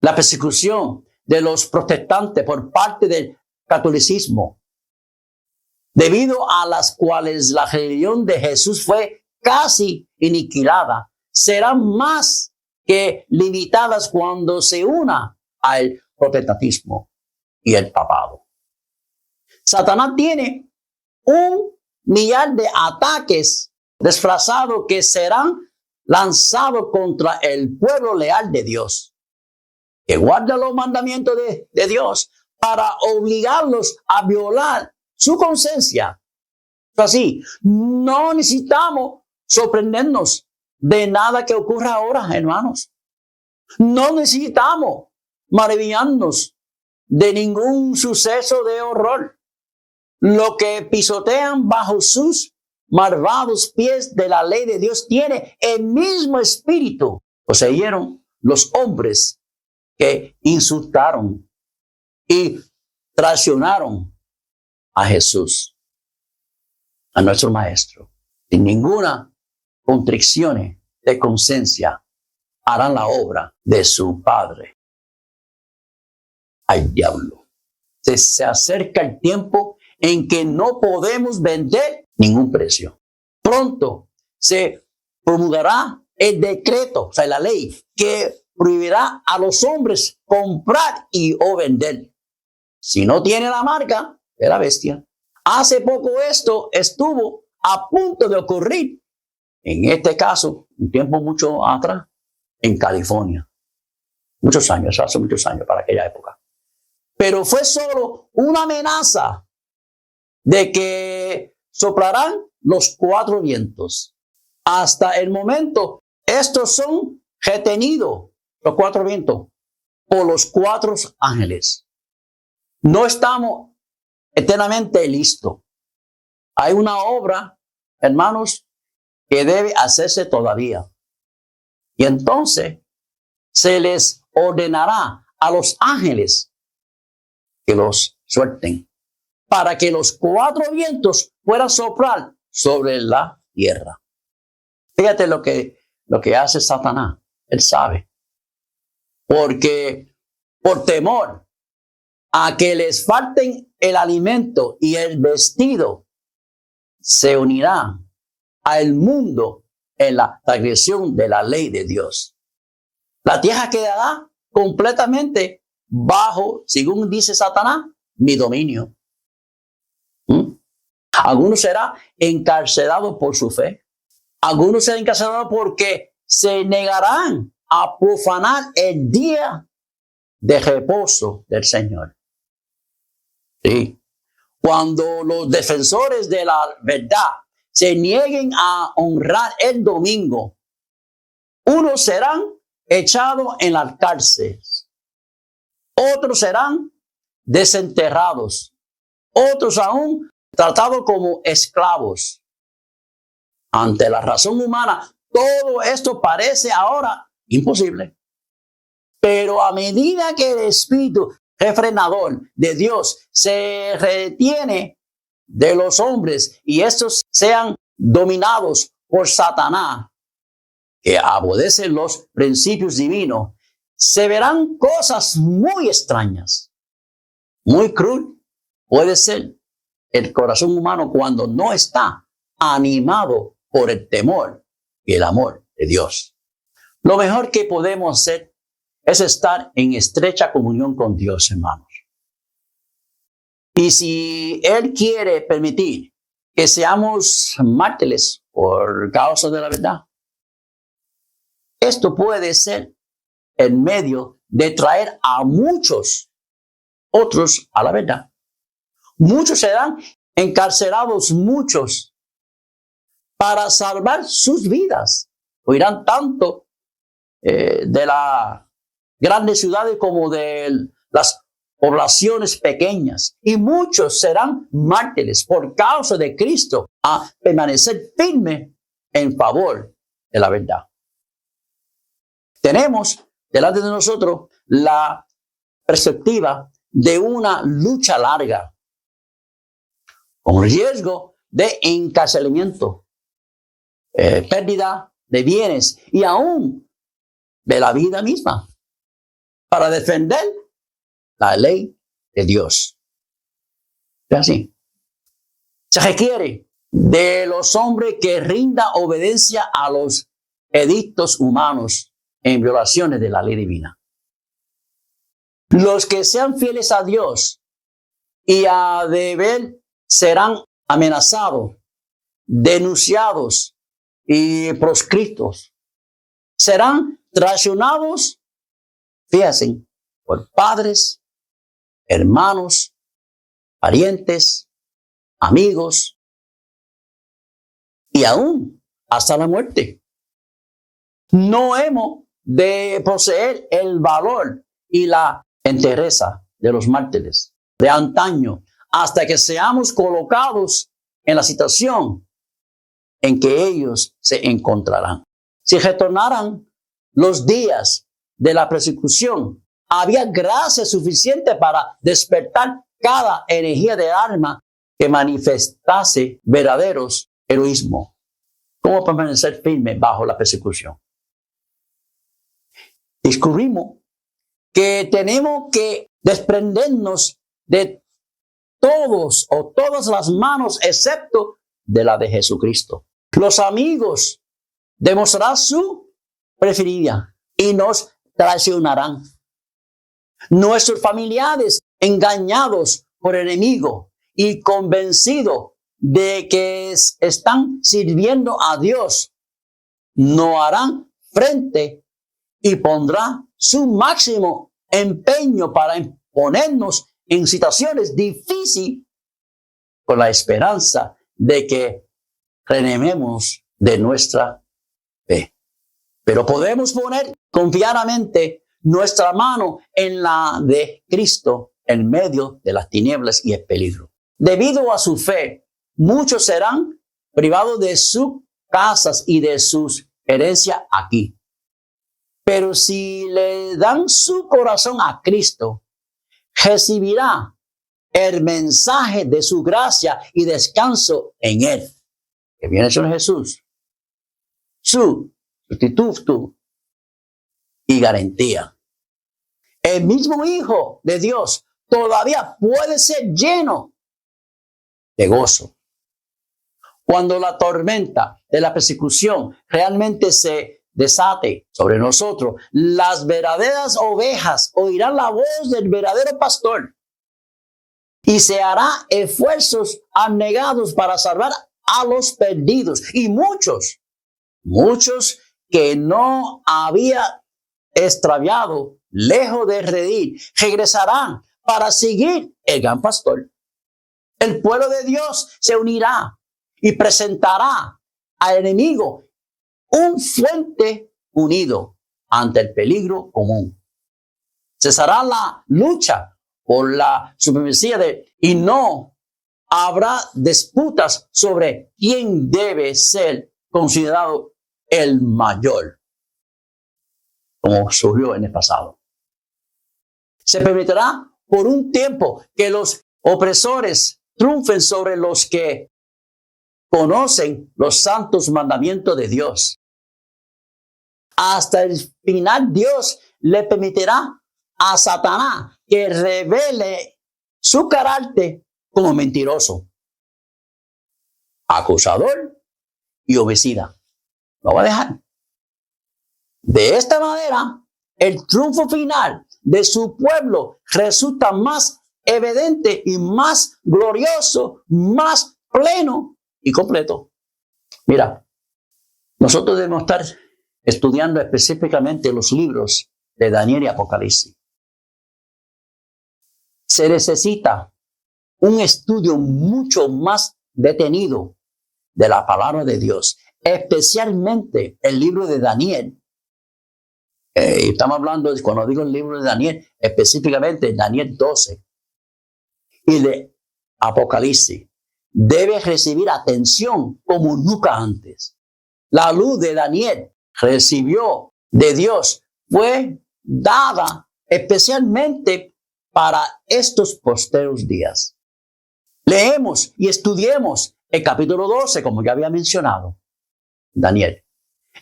La persecución de los protestantes por parte del catolicismo, debido a las cuales la religión de Jesús fue casi aniquilada, serán más que limitadas cuando se una al protestantismo y el papado. Satanás tiene 1,000,000 de ataques disfrazados que serán lanzados contra el pueblo leal de Dios, que guarda los mandamientos de Dios para obligarlos a violar su conciencia. Así, no necesitamos sorprendernos de nada que ocurra ahora, hermanos. No necesitamos maravillarnos de ningún suceso de horror. Lo que pisotean bajo sus malvados pies de la ley de Dios tiene el mismo espíritu. Poseyeron los hombres que insultaron y traicionaron a Jesús, a nuestro Maestro. Sin ninguna contrición de conciencia harán la obra de su Padre. Al diablo. Se acerca el tiempo en que no podemos vender ningún precio. Pronto se promulgará el decreto, o sea, la ley, que prohibirá a los hombres comprar y o vender. Si no tiene la marca de la bestia. Hace poco esto estuvo a punto de ocurrir. En este caso, un tiempo mucho atrás, en California. Muchos años, hace muchos años para aquella época. Pero fue solo una amenaza de que soplarán los 4 vientos. Hasta el momento, estos son retenidos, los 4 vientos, por los 4 ángeles. No estamos eternamente listos. Hay una obra, hermanos, que debe hacerse todavía. Y entonces se les ordenará a los ángeles que los suelten, para que los 4 vientos puedan soplar sobre la tierra. Fíjate lo que hace Satanás. Él sabe. Porque por temor a que les falten el alimento y el vestido, se unirán al mundo en la transgresión de la ley de Dios. La tierra quedará completamente bajo, según dice Satanás, mi dominio. Algunos serán encarcelados por su fe. Algunos serán encarcelados porque se negarán a profanar el día de reposo del Señor. Sí. Cuando los defensores de la verdad se nieguen a honrar el domingo, unos serán echados en las cárceles. Otros serán desenterrados. Otros aún tratados como esclavos. Ante la razón humana, todo esto parece ahora imposible. Pero a medida que el espíritu refrenador de Dios se retiene de los hombres y estos sean dominados por Satanás, que aborrecen los principios divinos, se verán cosas muy extrañas, muy cruel. Puede ser el corazón humano cuando no está animado por el temor y el amor de Dios. Lo mejor que podemos hacer es estar en estrecha comunión con Dios, hermanos. Y si Él quiere permitir que seamos mártires por causa de la verdad, esto puede ser el medio de traer a muchos otros a la verdad. Muchos serán encarcelados, muchos, para salvar sus vidas. Oirán tanto de las grandes ciudades como de las poblaciones pequeñas. Y muchos serán mártires por causa de Cristo a permanecer firme en favor de la verdad. Tenemos delante de nosotros la perspectiva de una lucha larga, con riesgo de encarcelamiento, pérdida de bienes y aún de la vida misma para defender la ley de Dios. Es así. Se requiere de los hombres que rindan obediencia a los edictos humanos en violaciones de la ley divina. Los que sean fieles a Dios y a deber serán amenazados, denunciados y proscritos. Serán traicionados, fíjense, por padres, hermanos, parientes, amigos y aún hasta la muerte. No hemos de poseer el valor y la entereza de los mártires de antaño hasta que seamos colocados en la situación en que ellos se encontrarán. Si retornaran los días de la persecución, había gracia suficiente para despertar cada energía de alma que manifestase verdaderos heroísmo. ¿Cómo permanecer firme bajo la persecución? Descubrimos que tenemos que desprendernos de todos o todas las manos excepto de la de Jesucristo. Los amigos demostrarán su preferida y nos traicionarán. Nuestros familiares engañados por el enemigo y convencidos de que están sirviendo a Dios, no harán frente y pondrán su máximo empeño para ponernos en situaciones difíciles con la esperanza de que renememos de nuestra fe. Pero podemos poner confiadamente nuestra mano en la de Cristo en medio de las tinieblas y el peligro. Debido a su fe, muchos serán privados de sus casas y de sus herencias aquí. Pero si le dan su corazón a Cristo, recibirá el mensaje de su gracia y descanso en Él, que viene a ser Jesús, su sustituto y garantía. El mismo Hijo de Dios todavía puede ser lleno de gozo. Cuando la tormenta de la persecución realmente se desate sobre nosotros, las verdaderas ovejas oirán la voz del verdadero pastor y se hará esfuerzos abnegados para salvar a los perdidos. Y muchos que no había extraviado, lejos de redil, regresarán para seguir el gran pastor. El pueblo de Dios se unirá y presentará al enemigo un frente unido ante el peligro común. Cesará la lucha por la supremacía y no habrá disputas sobre quién debe ser considerado el mayor, como surgió en el pasado. Se permitirá por un tiempo que los opresores triunfen sobre los que conocen los santos mandamientos de Dios. Hasta el final Dios le permitirá a Satanás que revele su carácter como mentiroso, acusador y homicida. Lo va a dejar. De esta manera, el triunfo final de su pueblo resulta más evidente y más glorioso, más pleno y completo. Mira, nosotros debemos estar estudiando específicamente los libros de Daniel y Apocalipsis. Se necesita un estudio mucho más detenido de la palabra de Dios, especialmente el libro de Daniel. Estamos hablando, cuando digo el libro de Daniel, específicamente Daniel 12 y de Apocalipsis. Debe recibir atención como nunca antes. La luz de Daniel recibió de Dios fue dada especialmente para estos posteros días. Leemos y estudiemos el capítulo 12, como ya había mencionado, Daniel.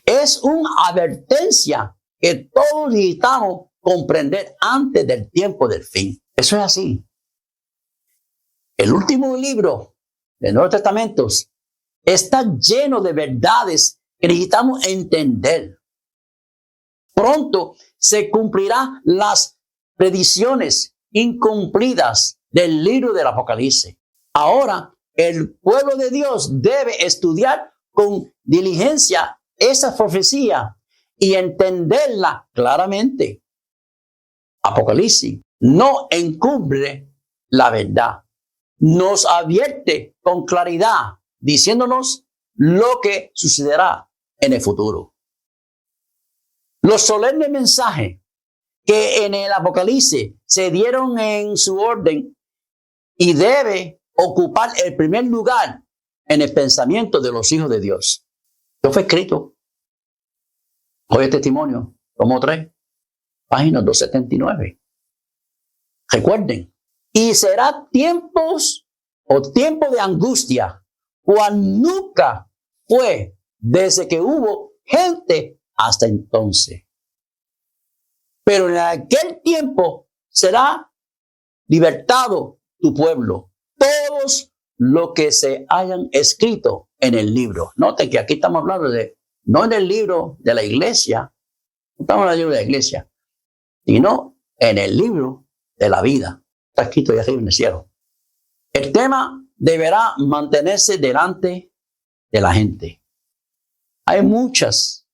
Es una advertencia que todos necesitamos comprender antes del tiempo del fin. Eso es así. El último libro del Nuevo Testamento está lleno de verdades que necesitamos entender. Pronto se cumplirán las predicciones incumplidas del libro del Apocalipsis. Ahora, el pueblo de Dios debe estudiar con diligencia esa profecía y entenderla claramente. Apocalipsis no encubre la verdad. Nos advierte con claridad, diciéndonos lo que sucederá en el futuro. Los solemnes mensajes que en el Apocalipsis se dieron en su orden y debe ocupar el primer lugar en el pensamiento de los hijos de Dios. Esto fue escrito. Hoy el testimonio, tomo 3, página 279. Recuerden, y será tiempos o tiempo de angustia, cual nunca fue desde que hubo gente hasta entonces. Pero en aquel tiempo será libertado tu pueblo, todos los que se hayan escrito en el libro. Noten que aquí estamos hablando no en el libro de la iglesia, no estamos en el libro de la iglesia, sino en el libro de la vida. Está escrito ahí arriba en el cielo. El tema deberá mantenerse delante de la gente. Hay muchas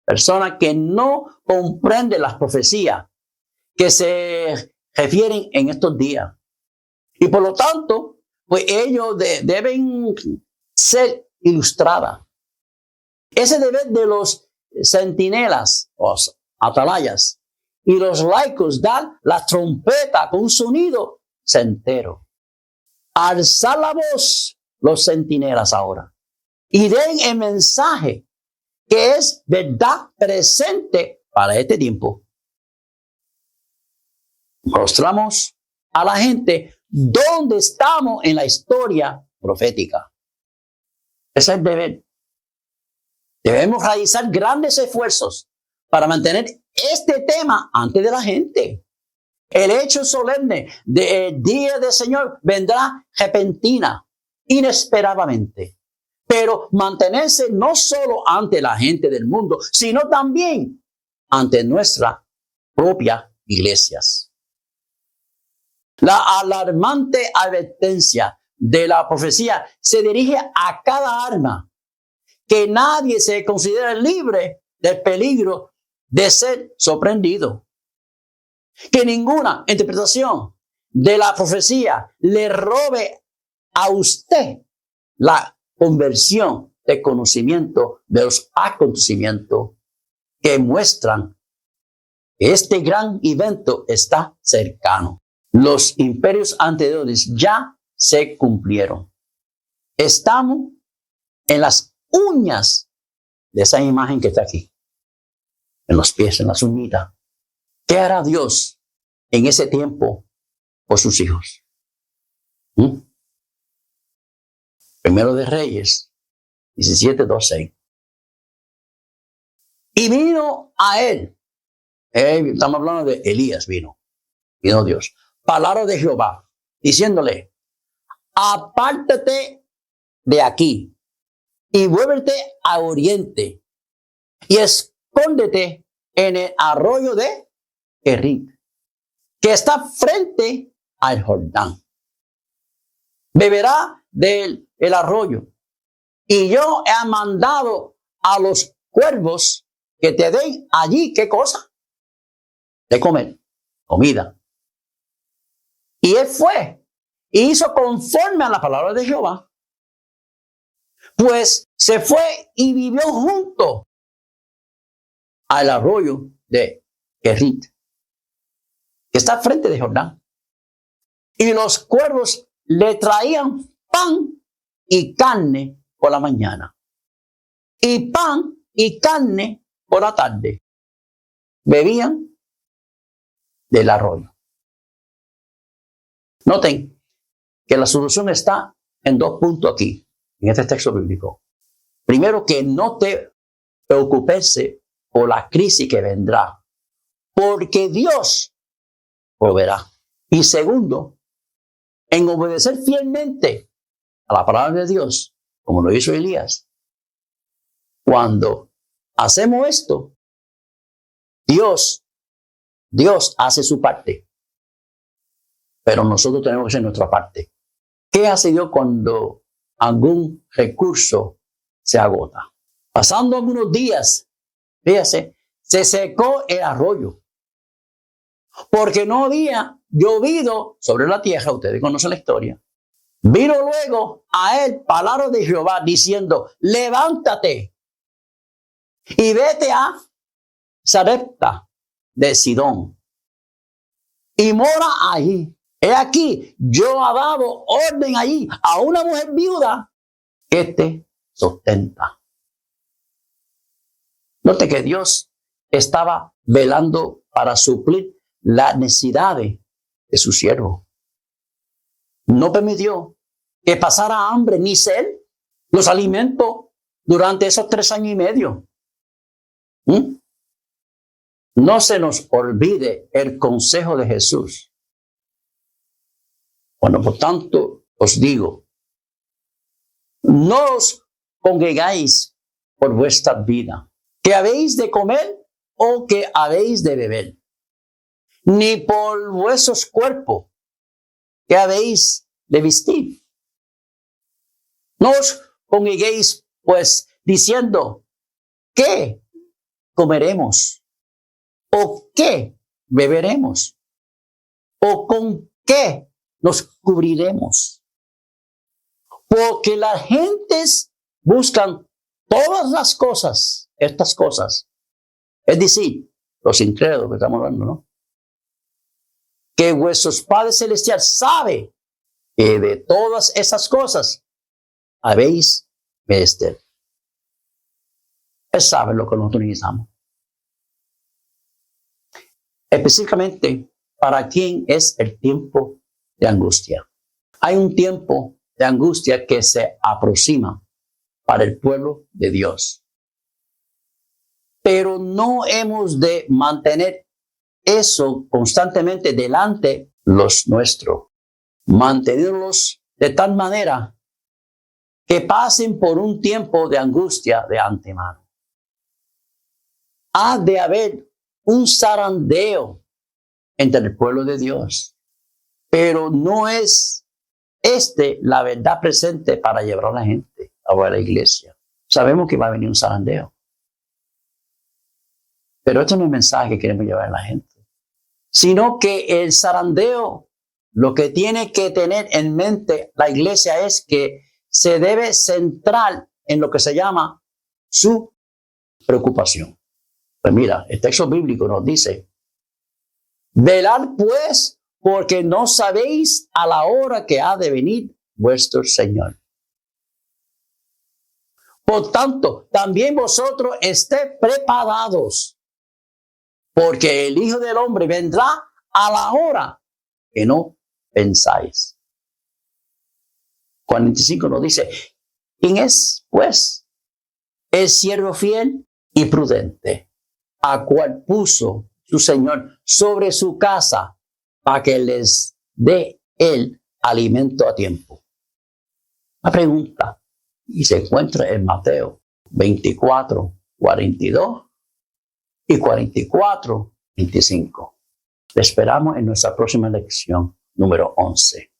personas que no comprenden las profecías que se refieren en estos días. Y por lo tanto, pues ellos deben ser ilustradas. Ese deber de los centinelas, o atalayas, y los laicos dar la trompeta con un sonido certero. Alzar la voz los centinelas ahora y den el mensaje que es verdad presente para este tiempo. Mostramos a la gente dónde estamos en la historia profética. Ese es el deber. Debemos realizar grandes esfuerzos para mantener este tema ante de la gente. El hecho solemne del día del Señor vendrá repentina, inesperadamente. Pero mantenerse no solo ante la gente del mundo, sino también ante nuestras propias iglesias. La alarmante advertencia de la profecía se dirige a cada alma, que nadie se considere libre del peligro de ser sorprendido. Que ninguna interpretación de la profecía le robe a usted la conversión de conocimiento de los acontecimientos que muestran que este gran evento está cercano. Los imperios anteriores ya se cumplieron. Estamos en las uñas de esa imagen que está aquí, en los pies, en las uñitas. ¿Qué hará Dios en ese tiempo por sus hijos? Primero de Reyes 17:2-6. Y vino a él, estamos hablando de Elías, vino Dios, palabra de Jehová, diciéndole: apártate de aquí y vuélvete a oriente y escóndete en el arroyo de Kerit, que está frente al Jordán. Beberá del arroyo. Y yo he mandado a los cuervos que te den allí, ¿qué cosa? De comer, comida. Y él fue y hizo conforme a la palabra de Jehová. Pues se fue y vivió junto al arroyo de Kerit, que está frente de Jordán. Y los cuervos le traían pan y carne por la mañana, y pan y carne por la tarde. Bebían del arroyo. Noten que la solución está en 2 puntos aquí, en este texto bíblico. Primero, que no te preocuparse por la crisis que vendrá, porque Dios proveerá. Y segundo, en obedecer fielmente a la palabra de Dios, como lo hizo Elías. Cuando hacemos esto, Dios hace su parte, pero nosotros tenemos que hacer nuestra parte. ¿Qué hace Dios cuando algún recurso se agota? Pasando algunos días, fíjese, se secó el arroyo, porque no había llovido sobre la tierra. Ustedes conocen la historia. Vino luego a él palabra de Jehová diciendo: levántate y vete a Sarepta de Sidón y mora allí. He aquí, yo he dado orden allí a una mujer viuda que te sustenta. Note que Dios estaba velando para suplir las necesidades de su siervo. No permitió que pasara hambre ni sed. Los alimentó durante esos 3 años y medio. No se nos olvide el consejo de Jesús. Bueno, por tanto, os digo, no os congregáis por vuestra vida, que habéis de comer o que habéis de beber, ni por vuestros cuerpos, que habéis de vestir. No os congreguéis, pues, diciendo, ¿qué comeremos? ¿O qué beberemos? ¿O con qué nos cubriremos? Porque las gentes buscan todas las cosas, estas cosas. Es decir, los incrédulos que estamos hablando, ¿no? Que vuestros padres celestiales saben que de todas esas cosas habéis menester. Él sabe lo que nosotros necesitamos. Específicamente, ¿para quién es el tiempo de angustia? Hay un tiempo de angustia que se aproxima para el pueblo de Dios. Pero no hemos de mantener eso constantemente delante los nuestros. Mantenerlos de tal manera que pasen por un tiempo de angustia de antemano. Ha de haber un zarandeo entre el pueblo de Dios, pero no es la verdad presente para llevar a la gente a la iglesia. Sabemos que va a venir un zarandeo, pero esto no es el mensaje que queremos llevar a la gente, sino que el zarandeo, lo que tiene que tener en mente la iglesia es que se debe centrar en lo que se llama su preocupación. Pues mira, el texto bíblico nos dice: velad pues, porque no sabéis a la hora que ha de venir vuestro Señor. Por tanto, también vosotros estéis preparados, porque el Hijo del Hombre vendrá a la hora que no pensáis. 45 nos dice: ¿quién es, pues, el siervo fiel y prudente, a cual puso su Señor sobre su casa para que les dé el alimento a tiempo? La pregunta, y se encuentra en Mateo 24, 42 y 44, 25. Le esperamos en nuestra próxima lección, número 11,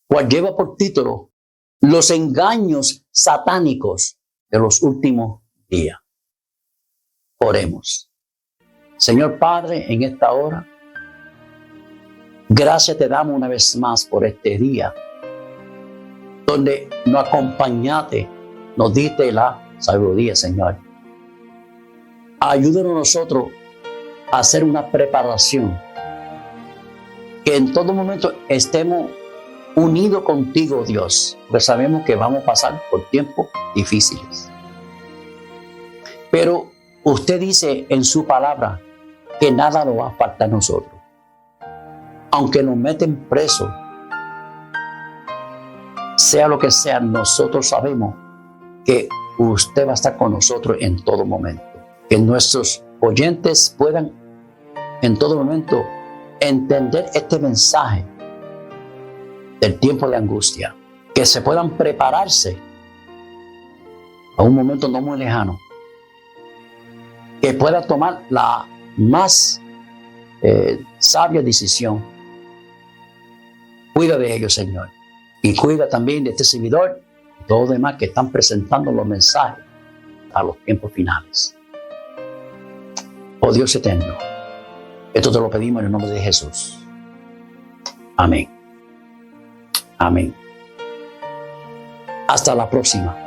cual lleva por título Los engaños satánicos de los últimos días. Oremos. Señor Padre, en esta hora, gracias te damos una vez más por este día, donde nos acompañaste, nos diste la sabiduría, Señor. Ayúdanos nosotros a hacer una preparación, que en todo momento estemos unidos contigo, Dios, porque sabemos que vamos a pasar por tiempos difíciles. Pero usted dice en su palabra que nada nos va a faltar a nosotros. Aunque nos meten presos, sea lo que sea, nosotros sabemos que usted va a estar con nosotros en todo momento. Que nuestros oyentes puedan en todo momento entender este mensaje del tiempo de angustia. Que se puedan prepararse a un momento no muy lejano. Que puedan tomar la más sabia decisión. Cuida de ellos, Señor. Y cuida también de este servidor y todos los demás que están presentando los mensajes a los tiempos finales. Oh Dios eterno, esto te lo pedimos en el nombre de Jesús. Amén. Amén. Hasta la próxima.